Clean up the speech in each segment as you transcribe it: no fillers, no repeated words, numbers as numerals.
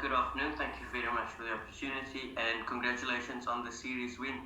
Good afternoon. Thank you very much for the opportunity and congratulations on the series win.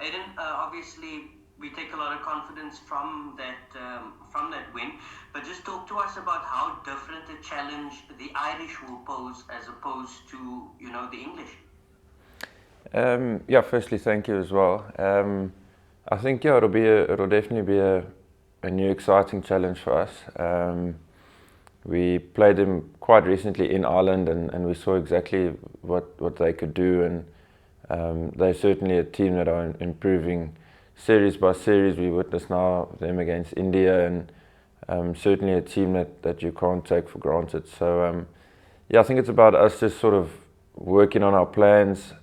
Aiden, obviously we take a lot of confidence from that win, but just talk to us about how different a challenge the Irish will pose as opposed to the English. Yeah, firstly, thank you as well. I think it'll definitely be a new exciting challenge for us. We played them quite recently in Ireland, and we saw exactly what they could do, and they're certainly a team that are improving series by series. We witness now them against India, and certainly a team that you can't take for granted. So yeah, I think it's about us just sort of working on our plans,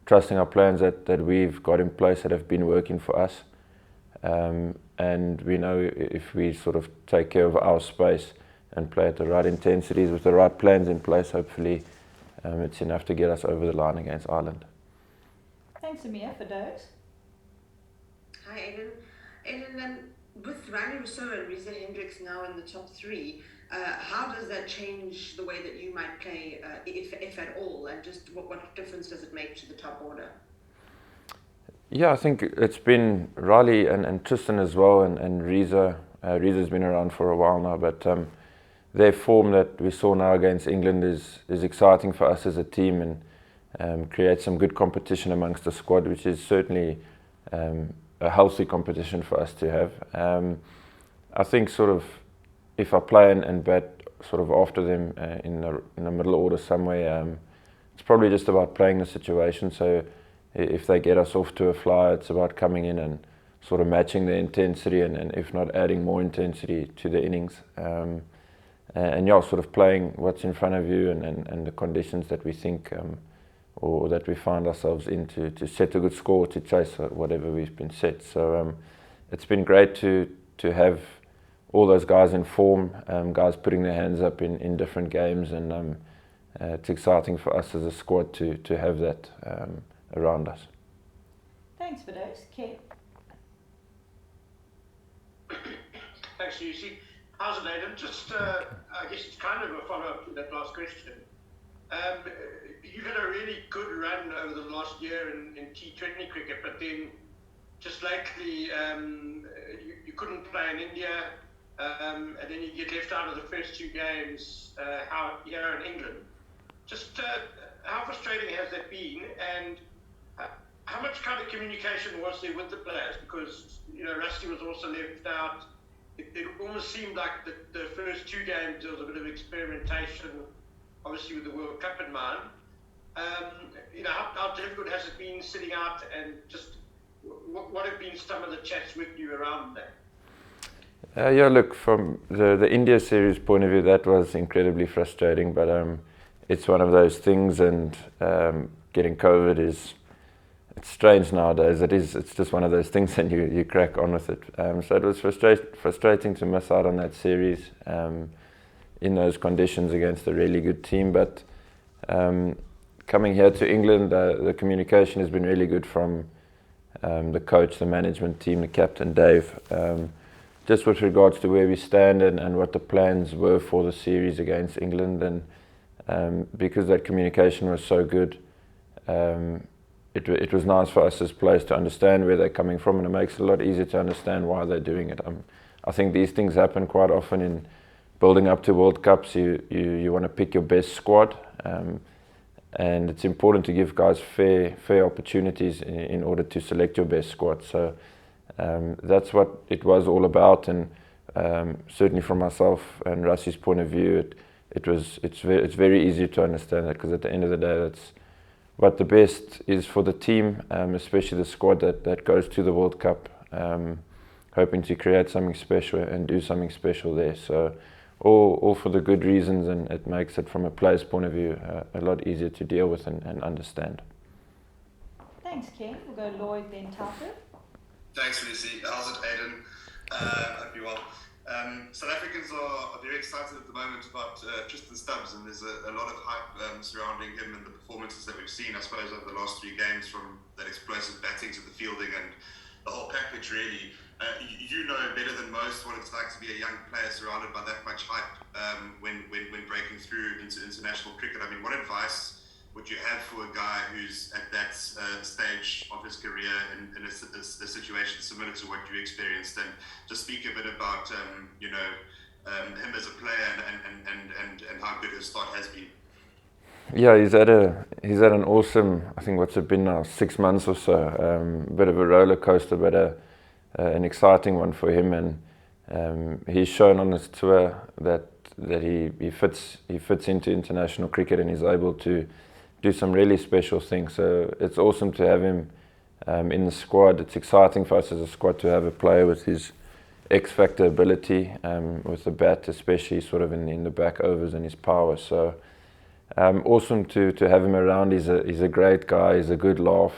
trusting our plans that we've got in place that have been working for us. And we know if we sort of take care of our space and play at the right intensities with the right plans in place, hopefully it's enough to get us over the line against Ireland. Thanks, Amir, for those. Hi, Aiden. Aiden, with Randy Rousseau and Reza Hendricks now in the top three, how does that change the way that you might play, if at all, and just what difference does it make to the top order? Yeah, I think it's been Riley and Tristan as well, and Reza. Reza's been around for a while now, but their form that we saw now against England is exciting for us as a team, and creates some good competition amongst the squad, which is certainly a healthy competition for us to have. I think sort of if I play and bat sort of after them in the middle order somewhere, it's probably just about playing the situation. So if they get us off to a fly, it's about coming in and sort of matching the intensity, and if not adding more intensity to the innings. And yeah, sort of playing what's in front of you and the conditions that we think or that we find ourselves in to set a good score, to chase whatever we've been set. So it's been great to have all those guys in form, guys putting their hands up in different games, and it's exciting for us as a squad to have that around us. Thanks for those, Ken. Thanks, Lucy. How's it, Aiden? Just, I guess it's kind of a follow-up to that last question. You've had a really good run over the last year in T20 cricket, but then just lately you couldn't play in India, and then you get left out of the first two games here in England. Just how frustrating has that been, and how much kind of communication was there with the players? Because Rusty was also left out. It almost seemed like the first two games there was a bit of experimentation, obviously with the World Cup in mind. How difficult has it been sitting out, and just what have been some of the chats with you around that? Yeah, look, from the India series point of view, that was incredibly frustrating, but it's one of those things, and getting COVID it's strange nowadays. It's just one of those things, and you crack on with it. So it was frustrating to miss out on that series in those conditions against a really good team. But coming here to England, the communication has been really good from the coach, the management team, the captain, Dave, just with regards to where we stand and what the plans were for the series against England. And because that communication was so good, it was nice for us as players to understand where they're coming from, and it makes it a lot easier to understand why they're doing it. I think these things happen quite often in building up to World Cups. You want to pick your best squad, and it's important to give guys fair opportunities in order to select your best squad. So that's what it was all about, and certainly from myself and Rusty's point of view, it's very easy to understand that, because at the end of the day, that's what the best is for the team, especially the squad that goes to the World Cup, hoping to create something special and do something special there. So all for the good reasons, and it makes it, from a player's point of view, a lot easier to deal with and understand. Thanks, Ken. We'll go Lloyd, then Tafu. Thanks, Lucy. How's it, Aiden? Hope you're well. South Africans are very excited at the moment about Tristan Stubbs, and there's a lot of hype surrounding him and the performances that we've seen, I suppose, over the last three games, from that explosive batting to the fielding and the whole package really. You know better than most what it's like to be a young player surrounded by that much hype when breaking through into international cricket. I mean, what advice would you have for a guy who's at that stage of his career in a situation similar to what you experienced? And just speak a bit about him as a player and how good his start has been. Yeah, he's had an awesome, I think what's it been now, 6 months or so. Bit of a roller coaster, but an exciting one for him, and he's shown on his tour that he fits into international cricket and he's able to do some really special things. So it's awesome to have him in the squad. It's exciting for us as a squad to have a player with his X-factor ability, with the bat especially, sort of in the back overs, and his power. So awesome to have him around. He's a great guy. He's a good laugh.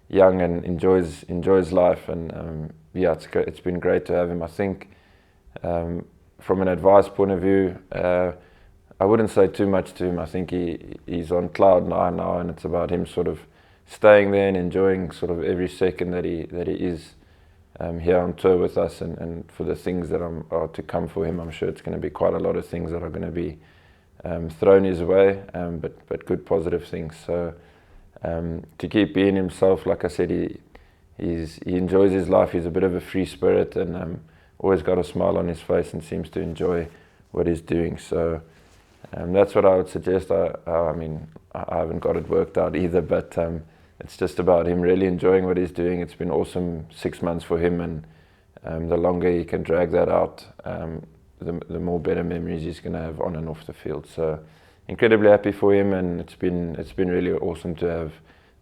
Young and enjoys life, and yeah, it's been great to have him. I think from an advice point of view, I wouldn't say too much to him. I think he's on cloud nine now, and it's about him sort of staying there and enjoying sort of every second that he is here on tour with us, and for the things that are to come for him. I'm sure it's going to be quite a lot of things that are going to be thrown his way, but good positive things. So to keep being himself, like I said, he enjoys his life. He's a bit of a free spirit, and always got a smile on his face and seems to enjoy what he's doing. So that's what I would suggest. I mean, I haven't got it worked out either, but it's just about him really enjoying what he's doing. It's been awesome 6 months for him, and the longer he can drag that out, the more better memories he's going to have on and off the field. So incredibly happy for him, and it's been really awesome to have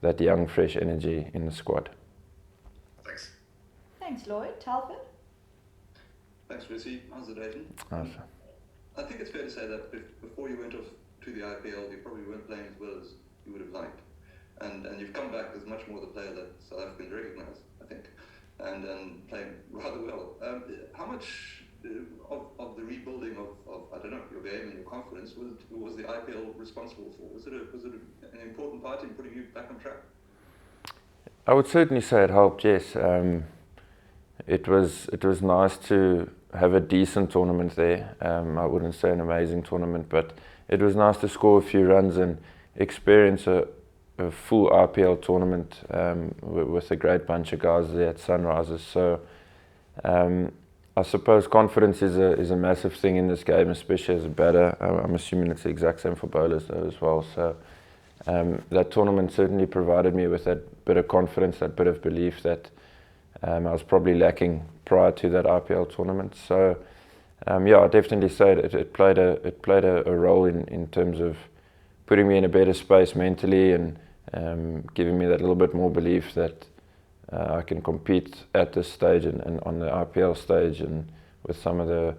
that young, fresh energy in the squad. Thanks. Thanks, Lloyd. Talbot? Thanks, Rissy. How's it, Aiden? Awesome. I think it's fair to say that before you went off to the IPL, you probably weren't playing as well as you would have liked. And you've come back as much more the player that South Africans recognise, I think, and playing rather well. How much of the rebuilding of I don't know, your game and your confidence was the IPL responsible for? Was it an important part in putting you back on track? I would certainly say it helped. Yes, it was nice to have a decent tournament there. I wouldn't say an amazing tournament, but it was nice to score a few runs and experience a full IPL tournament with a great bunch of guys there at Sunrisers. So I suppose confidence is a massive thing in this game, especially as a batter. I'm assuming it's the exact same for bowlers though as well. So that tournament certainly provided me with that bit of confidence, that bit of belief that I was probably lacking prior to that IPL tournament. So yeah, I definitely say it played a role in terms of putting me in a better space mentally, and giving me that little bit more belief that I can compete at this stage and on the IPL stage and with some of the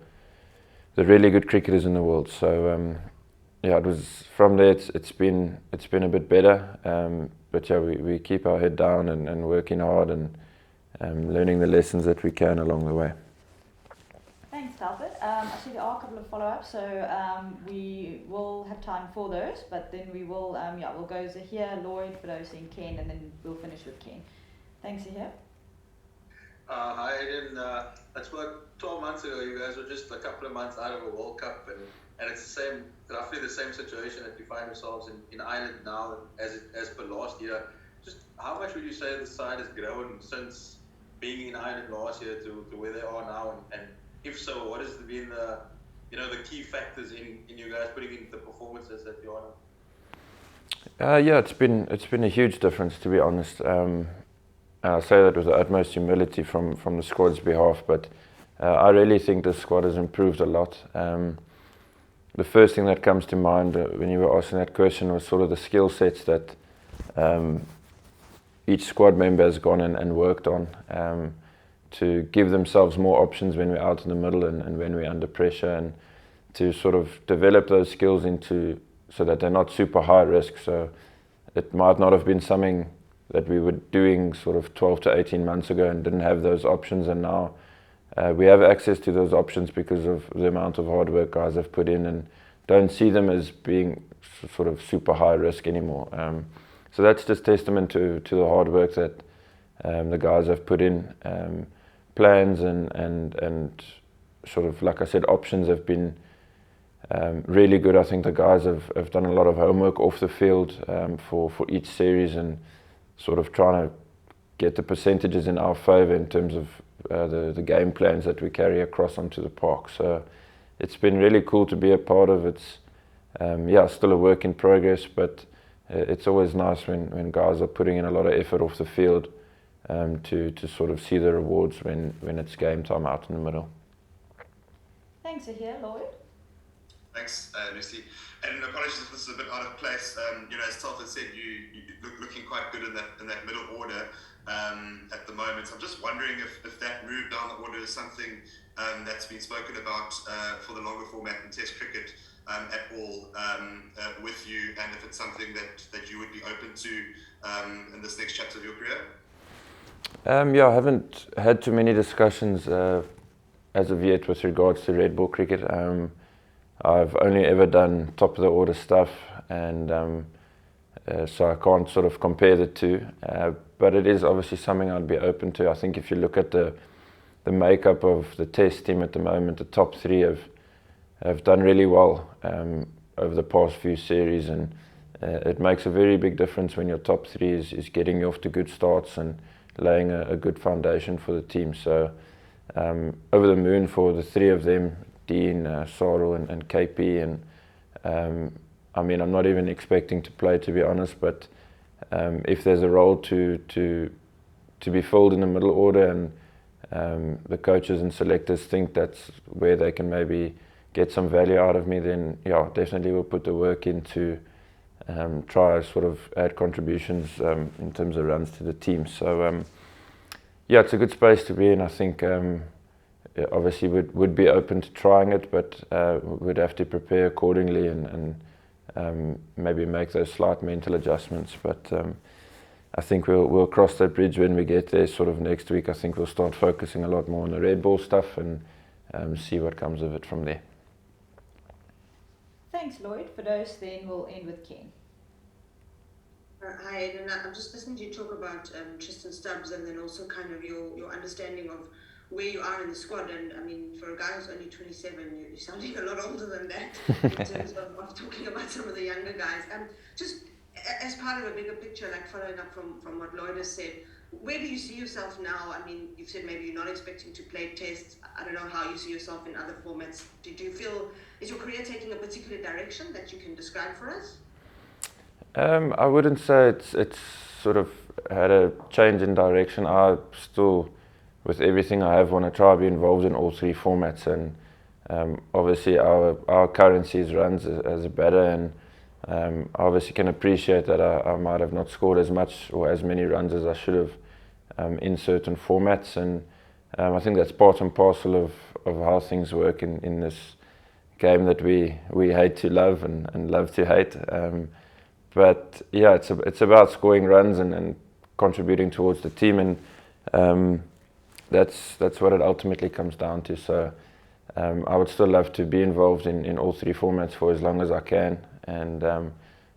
really good cricketers in the world. So yeah, it was from there. It's been a bit better, but yeah, we keep our head down and working hard and learning the lessons that we can along the way. Thanks, Talbot. I see there are a couple of follow-ups, so we will have time for those, but then we will, we'll go Zahir, Lloyd, Fidosi and Ken, and then we'll finish with Ken. Thanks, Zahir. Hi, Aiden. It's about 12 months ago. You guys were just a couple of months out of a World Cup, and it's roughly the same situation that you find yourselves in Ireland now as per last year. Just how much would you say the side has grown since being in Ireland last year to where they are now, and if so, what has been the key factors in you guys putting in the performances that you are now? Yeah, it's been a huge difference, to be honest. I say that with the utmost humility from the squad's behalf, but I really think the squad has improved a lot. The first thing that comes to mind when you were asking that question was sort of the skill sets that each squad member has gone and worked on, to give themselves more options when we're out in the middle and when we're under pressure, and to sort of develop those skills so that they're not super high risk. So it might not have been something that we were doing sort of 12 to 18 months ago and didn't have those options, and now we have access to those options because of the amount of hard work guys have put in, and don't see them as being sort of super high risk anymore. So that's just testament to the hard work that The guys have put in plans and sort of, like I said, options have been really good. I think the guys have done a lot of homework off the field for each series and sort of trying to get the percentages in our favour in terms of the game plans that we carry across onto the park. So it's been really cool to be a part of. It's still a work in progress, but it's always nice when guys are putting in a lot of effort off the field to sort of see the rewards when it's game time out in the middle. Thanks, Ahir. Lloyd? Thanks, Lucy. And apologies if this is a bit out of place. As Telford said, you looking quite good in that middle order at the moment. I'm just wondering if that move down the order is something that's been spoken about for the longer format in Test cricket at all with you, and if it's something that you would be open to in this next chapter of your career. I haven't had too many discussions as of yet with regards to red ball cricket. I've only ever done top of the order stuff, and so I can't sort of compare the two. But it is obviously something I'd be open to. I think if you look at the makeup of the Test team at the moment, the top three have done really well over the past few series, and it makes a very big difference when your top three is getting you off to good starts and laying a good foundation for the team. So over the moon for the three of them, Dean, Sarel and KP, and I'm not even expecting to play, to be honest, but if there's a role to be filled in the middle order and the coaches and selectors think that's where they can maybe get some value out of me, then definitely we'll put the work in to try sort of add contributions in terms of runs to the team. So it's a good space to be in. I think obviously would be open to trying it, but would have to prepare accordingly and maybe make those slight mental adjustments. But I think we'll cross that bridge when we get there sort of next week. I think we'll start focusing a lot more on the red ball stuff and see what comes of it from there. Thanks, Lloyd. For those, then we'll end with Ken. Hi, Aiden. I'm just listening to you talk about Tristan Stubbs and then also kind of your understanding of where you are in the squad. And I mean, for a guy who's only 27, you're sounding a lot older than that in terms of talking about some of the younger guys. Just as part of a bigger picture, like following up from what Lloyd has said, where do you see yourself now? I mean, you've said maybe you're not expecting to play tests. I don't know how you see yourself in other formats. Do you feel, is your career taking a particular direction that you can describe for us? I wouldn't say it's sort of had a change in direction. I still, with everything I have, want to try to be involved in all three formats, and obviously our currency is runs as a batter, and I obviously can appreciate that I might have not scored as much or as many runs as I should have in certain formats, and I think that's part and parcel of how things work in this game that we hate to love and love to hate. But it's about scoring runs and contributing towards the team, and that's what it ultimately comes down to. So I would still love to be involved in all three formats for as long as I can, and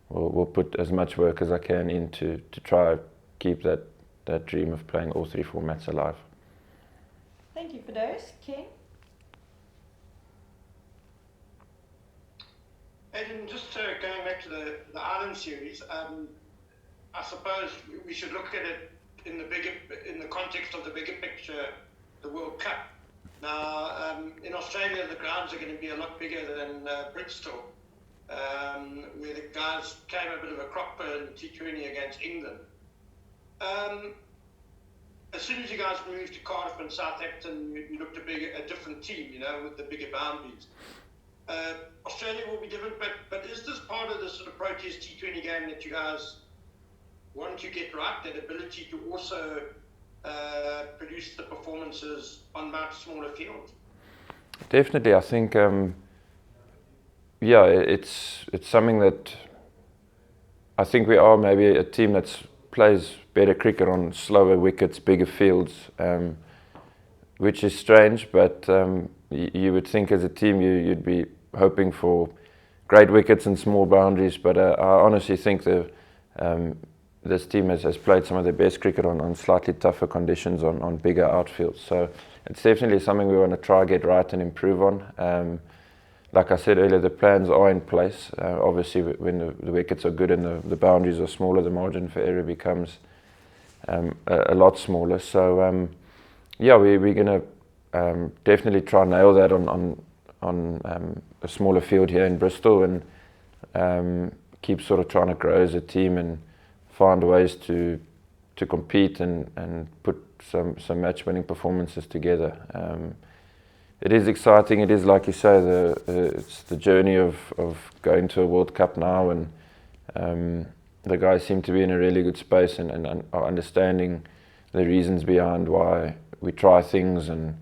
we'll put as much work as I can in to try keep that dream of playing all three formats alive. Thank you for those. Ken? Aiden, just going back to the Island series, I suppose we should look at it in the context of the bigger picture, the World Cup. Now, in Australia, the grounds are going to be a lot bigger than Bristol, where the guys came a bit of a cropper in the T20 against England. As soon as you guys moved to Cardiff and Southampton, you looked a different team, with the bigger boundaries. Australia will be different, but is this part of the sort of Proteas T20 game that you guys want to get right, that ability to also produce the performances on much smaller fields? Definitely, I think it's something that I think we are maybe a team that plays better cricket on slower wickets, bigger fields, which is strange, but you would think as a team you'd be hoping for great wickets and small boundaries, but I honestly think the this team has played some of their best cricket on slightly tougher conditions, on bigger outfields. So it's definitely something we want to try get right and improve on. Like I said earlier, the plans are in place. Obviously, when the wickets are good and the boundaries are smaller, the margin for error becomes a lot smaller. So yeah, we're going to definitely try and nail that on a smaller field here in Bristol, and keep sort of trying to grow as a team and find ways to compete and put some match-winning performances together. It is exciting. It is, like you say, it's the journey of going to a World Cup now, and the guys seem to be in a really good space and are understanding the reasons behind why we try things and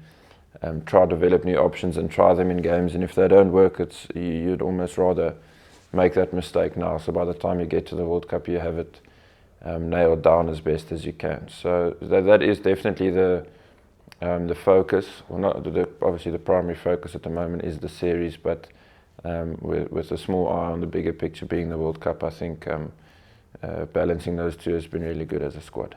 try to develop new options and try them in games. And if they don't work, you'd almost rather make that mistake now. So by the time you get to the World Cup, you have it nailed down as best as you can. So that is definitely the focus. Well, not obviously the primary focus at the moment is the series, but with a small eye on the bigger picture being the World Cup, I think balancing those two has been really good as a squad.